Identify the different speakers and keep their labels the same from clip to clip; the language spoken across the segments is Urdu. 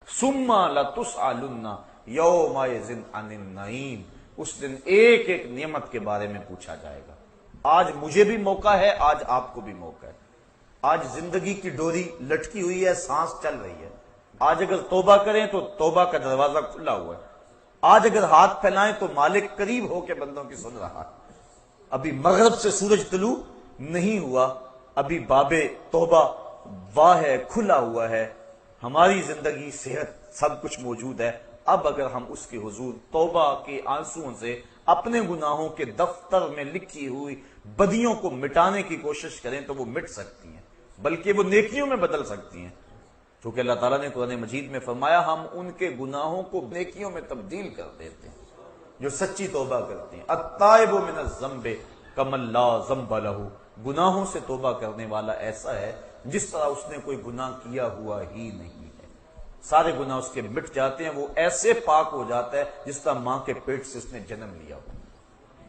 Speaker 1: ثم لتسألن یومئذ عن النعیم، اس دن ایک ایک نعمت کے بارے میں پوچھا جائے گا۔ آج مجھے بھی موقع ہے، آج آپ کو بھی موقع ہے۔ آج زندگی کی ڈوری لٹکی ہوئی ہے، سانس چل رہی ہے۔ آج اگر توبہ کریں تو توبہ کا دروازہ کھلا ہوا ہے۔ آج اگر ہاتھ پھیلائیں تو مالک قریب ہو کے بندوں کی سن رہا ہے۔ ابھی مغرب سے سورج طلوع نہیں ہوا، ابھی باب توبہ واہ ہے، کھلا ہوا ہے، ہماری زندگی، صحت، سب کچھ موجود ہے۔ اب اگر ہم اس کے حضور توبہ کے آنسوؤں سے اپنے گناہوں کے دفتر میں لکھی ہوئی بدیوں کو مٹانے کی کوشش کریں تو وہ مٹ سکتی ہیں، بلکہ وہ نیکیوں میں بدل سکتی ہیں، کیونکہ اللہ تعالیٰ نے قرآن مجید میں فرمایا ہم ان کے گناہوں کو نیکیوں میں تبدیل کر دیتے ہیں جو سچی توبہ کرتے ہیں۔ التائب من الذنب کمن لا ذنب لہ، گناہوں سے توبہ کرنے والا ایسا ہے جس طرح اس نے کوئی گناہ کیا ہوا ہی نہیں ہے، سارے گناہ اس کے مٹ جاتے ہیں، وہ ایسے پاک ہو جاتا ہے جس طرح ماں کے پیٹ سے اس نے جنم لیا ہو۔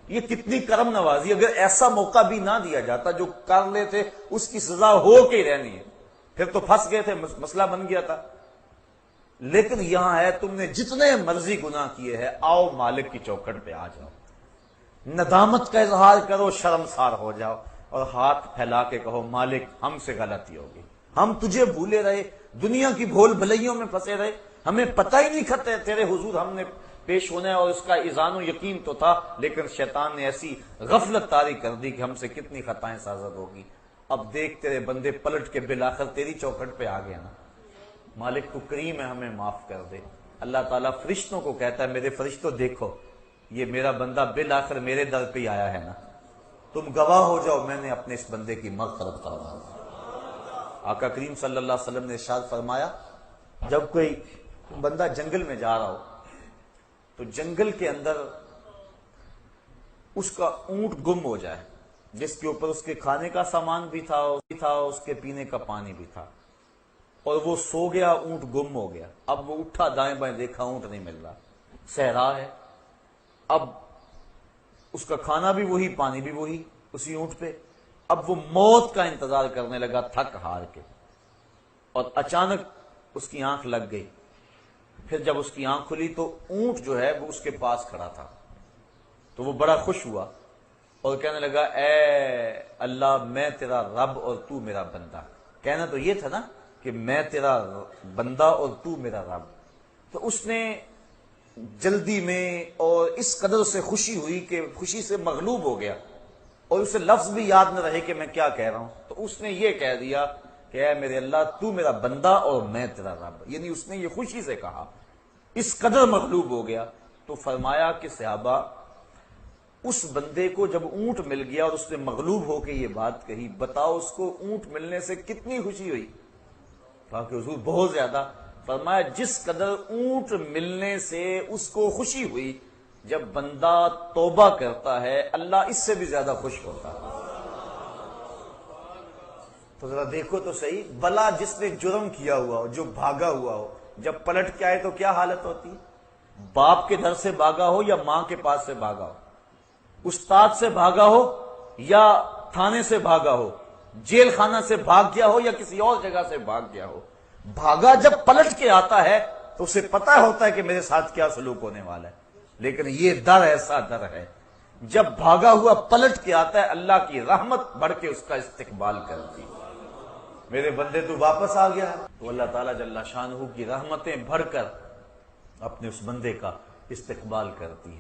Speaker 1: یہ کتنی کرم نوازی، اگر ایسا موقع بھی نہ دیا جاتا، جو کر لیتے اس کی سزا ہو کے رہنی ہے، پھر تو پھنس گئے تھے، مسئلہ بن گیا تھا۔ لیکن یہاں ہے تم نے جتنے مرضی گناہ کیے ہیں، آؤ مالک کی چوکھٹ پہ آ جاؤ، ندامت کا اظہار کرو، شرمسار ہو جاؤ اور ہاتھ پھیلا کے کہو مالک ہم سے غلطی ہوگی، ہم تجھے بھولے رہے، دنیا کی بھول بھلائیوں میں پھنسے رہے، ہمیں پتہ ہی نہیں کھتے تیرے حضور ہم نے پیش ہونا ہے، اور اس کا اذعان و یقین تو تھا، لیکن شیطان نے ایسی غفلت طاری کر دی کہ ہم سے کتنی خطائیں سازد ہوگی۔ اب دیکھ تیرے بندے پلٹ کے بالآخر تیری چوکھٹ پہ آ گیا نا، مالک تو کریم ہے، ہمیں معاف کر دے۔ اللہ تعالیٰ فرشتوں کو کہتا ہے میرے فرشتوں دیکھو یہ میرا بندہ بالآخر میرے در پہ ہی آیا ہے نا، تم گواہ ہو جاؤ میں نے اپنے اس بندے کی مغفرت کروا دی۔ آقا کریم صلی اللہ علیہ وسلم نے ارشاد فرمایا جب کوئی بندہ جنگل میں جا رہا ہو تو جنگل کے اندر اس کا اونٹ گم ہو جائے، جس کے اوپر اس کے کھانے کا سامان بھی تھا اس کے پینے کا پانی بھی تھا، اور وہ سو گیا، اونٹ گم ہو گیا۔ اب وہ اٹھا دائیں بائیں دیکھا، اونٹ نہیں مل رہا، صحرا ہے، اب اس کا کھانا بھی وہی، پانی بھی وہی اسی اونٹ پہ۔ اب وہ موت کا انتظار کرنے لگا تھک ہار کے، اور اچانک اس کی آنکھ لگ گئی۔ پھر جب اس کی آنکھ کھلی تو اونٹ جو ہے وہ اس کے پاس کھڑا تھا، تو وہ بڑا خوش ہوا اور کہنے لگا اے اللہ میں تیرا رب اور تو میرا بندہ۔ کہنا تو یہ تھا نا کہ میں تیرا بندہ اور تو میرا رب۔ تو اس نے جلدی میں اور اس قدر سے خوشی ہوئی کہ خوشی سے مغلوب ہو گیا، اور اسے لفظ بھی یاد نہ رہے کہ میں کیا کہہ رہا ہوں، تو اس نے یہ کہہ دیا کہ اے میرے اللہ تو میرا بندہ اور میں تیرا رب، یعنی اس نے یہ خوشی سے کہا، اس قدر مغلوب ہو گیا۔ تو فرمایا کہ صحابہ اس بندے کو جب اونٹ مل گیا اور اس نے مغلوب ہو کے یہ بات کہی، بتاؤ اس کو اونٹ ملنے سے کتنی خوشی ہوئی؟ کہا کہ حضور بہت زیادہ۔ فرمایا جس قدر اونٹ ملنے سے اس کو خوشی ہوئی، جب بندہ توبہ کرتا ہے اللہ اس سے بھی زیادہ خوش ہوتا ہے۔ تو ذرا دیکھو تو صحیح، بلا جس نے جرم کیا ہوا ہو، جو بھاگا ہوا ہو، جب پلٹ کے آئے تو کیا حالت ہوتی ہے؟ باپ کے گھر سے بھاگا ہو یا ماں کے پاس سے بھاگا ہو، استاد سے بھاگا ہو یا تھانے سے بھاگا ہو، جیل خانہ سے بھاگ گیا ہو یا کسی اور جگہ سے بھاگ گیا ہو، بھاگا جب پلٹ کے آتا ہے تو اسے پتہ ہوتا ہے کہ میرے ساتھ کیا سلوک ہونے والا ہے، لیکن یہ ڈر ایسا ڈر ہے جب بھاگا ہوا پلٹ کے آتا ہے اللہ کی رحمت بڑھ کے اس کا استقبال کرتی ہے۔ میرے بندے تو واپس آ گیا، تو اللہ تعالیٰ جل شانہ کی رحمتیں بڑھ کر اپنے اس بندے کا استقبال کرتی ہے۔